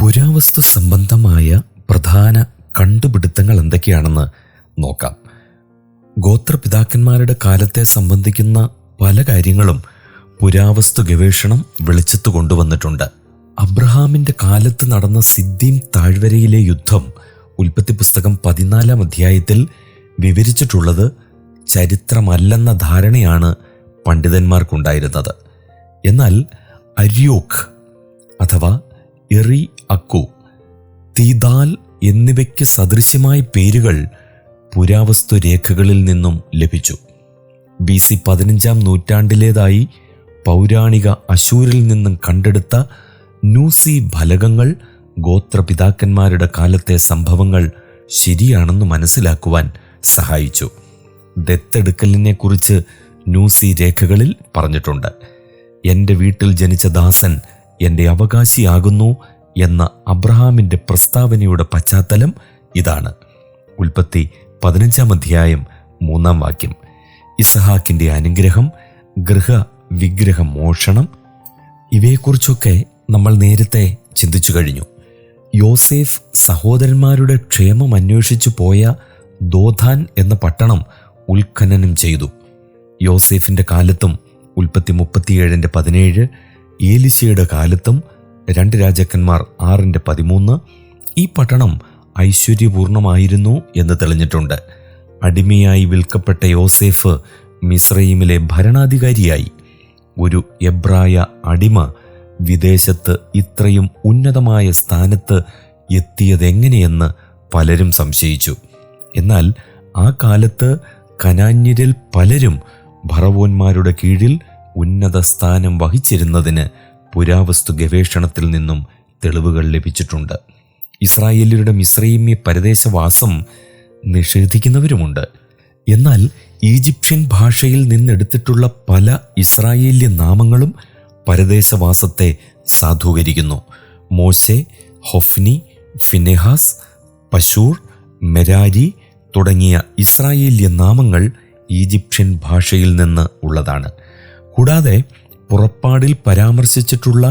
പുരാവസ്തു സംബന്ധമായ പ്രധാന കണ്ടുപിടുത്തങ്ങൾ എന്തൊക്കെയാണെന്ന് നോക്കാം. ഗോത്രപിതാക്കന്മാരുടെ കാലത്തെ സംബന്ധിക്കുന്ന പല കാര്യങ്ങളും പുരാവസ്തു ഗവേഷണം വെളിച്ചത്ത് കൊണ്ടുവന്നിട്ടുണ്ട്. അബ്രഹാമിന്റെ കാലത്ത് നടന്ന സിദ്ദീം താഴ്വരയിലെ യുദ്ധം ഉൽപ്പത്തി പുസ്തകം 14 അധ്യായത്തിൽ വിവരിച്ചിട്ടുള്ളത് ചരിത്രമല്ലെന്ന ധാരണയാണ് പണ്ഡിതന്മാർക്കുണ്ടായിരുന്നത്. എന്നാൽ അര്യോക്ക് അഥവാ എറി അക്കു, തീദാൽ എന്നിവയ്ക്ക് സദൃശ്യമായ പേരുകൾ പുരാവസ്തു രേഖകളിൽ നിന്നും ലഭിച്ചു. BC 15 നൂറ്റാണ്ടിലേതായി പൗരാണിക അശൂരിൽ നിന്നും കണ്ടെടുത്ത നൂസി ഫലകങ്ങൾ ഗോത്രപിതാക്കന്മാരുടെ കാലത്തെ സംഭവങ്ങൾ ശരിയാണെന്ന് മനസ്സിലാക്കുവാൻ സഹായിച്ചു. ദത്തെടുക്കലിനെക്കുറിച്ച് നൂസി രേഖകളിൽ പറഞ്ഞിട്ടുണ്ട്. എൻ്റെ വീട്ടിൽ ജനിച്ച ദാസൻ എൻ്റെ അവകാശിയാകുന്നു എന്ന അബ്രഹാമിൻ്റെ പ്രസ്താവനയുടെ പശ്ചാത്തലം ഇതാണ്. ഉൽപ്പത്തി 15 അധ്യായം 3 വാക്യം. ഇസഹാക്കിൻ്റെ അനുഗ്രഹം, ഗൃഹവിഗ്രഹ മോഷണം, ഇവയെക്കുറിച്ചൊക്കെ നമ്മൾ നേരത്തെ ചിന്തിച്ചു കഴിഞ്ഞു. യോസേഫ് സഹോദരന്മാരുടെ ക്ഷേമം അന്വേഷിച്ചു പോയ ദോഥാൻ എന്ന പട്ടണം ഉത്ഖനനം ചെയ്തു. യോസേഫിൻ്റെ കാലത്തും ഉൽപ്പത്തി 37:17, ഏലിശയുടെ കാലത്തും 2 രാജാക്കന്മാർ 6:13 ഈ പട്ടണം ഐശ്വര്യപൂർണമായിരുന്നു എന്ന് തെളിഞ്ഞിട്ടുണ്ട്. അടിമയായി വിൽക്കപ്പെട്ട യോസേഫ് മിസ്രയീമിലെ ഭരണാധികാരിയായി. ഒരു എബ്രായ അടിമ വിദേശത്ത് ഇത്രയും ഉന്നതമായ സ്ഥാനത്ത് എത്തിയതെങ്ങനെയെന്ന് പലരും സംശയിച്ചു. എന്നാൽ ആ കാലത്ത് കനാന്യരിൽ പലരും ഫറവോന്മാരുടെ കീഴിൽ ഉന്നത സ്ഥാനം വഹിച്ചിരുന്നതിന് പുരാവസ്തു ഗവേഷണത്തിൽ നിന്നും തെളിവുകൾ ലഭിച്ചിട്ടുണ്ട്. ഇസ്രായേല്യരുടെ മിസ്രയീമ്യ പരദേശവാസം നിഷേധിക്കുന്നവരുമുണ്ട്. എന്നാൽ ഈജിപ്ഷ്യൻ ഭാഷയിൽ നിന്നെടുത്തിട്ടുള്ള പല ഇസ്രായേല്യ നാമങ്ങളും പരദേശവാസത്തെ സാധൂകരിക്കുന്നു. മോശെ, ഹൊഫ്നി, ഫിനെഹാസ്, പശൂർ, മെരാരി തുടങ്ങിയ ഇസ്രായേല്യ നാമങ്ങൾ ഈജിപ്ഷ്യൻ ഭാഷയിൽ നിന്ന് ഉള്ളതാണ്. കൂടാതെ പുറപ്പാടിൽ പരാമർശിച്ചിട്ടുള്ള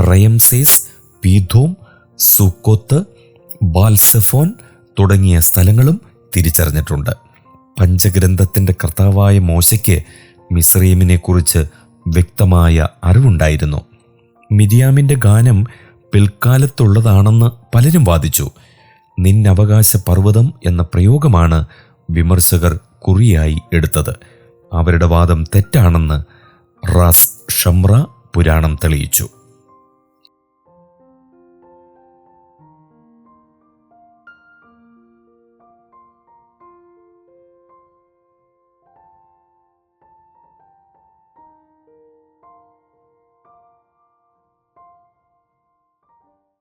റയംസേസ്, പീഥോം, സുക്കോത്ത്, ബാൽസെഫോൻ തുടങ്ങിയ സ്ഥലങ്ങളും തിരിച്ചറിഞ്ഞിട്ടുണ്ട്. പഞ്ചഗ്രന്ഥത്തിൻ്റെ കർത്താവായ മോശയ്ക്ക് മിസ്രയീമിനെക്കുറിച്ച് വ്യക്തമായ അറിവുണ്ടായിരുന്നു. മിരിയാമിൻ്റെ ഗാനം പിൽക്കാലത്തുള്ളതാണെന്ന് പലരും വാദിച്ചു. നിന്നവകാശ പർവ്വതം എന്ന പ്രയോഗമാണ് വിമർശകർ കുറിയായി എടുത്തത്. അവരുടെ വാദം തെറ്റാണെന്ന് റാസ് ഷംറ പുരാണം തെളിയിച്ചു.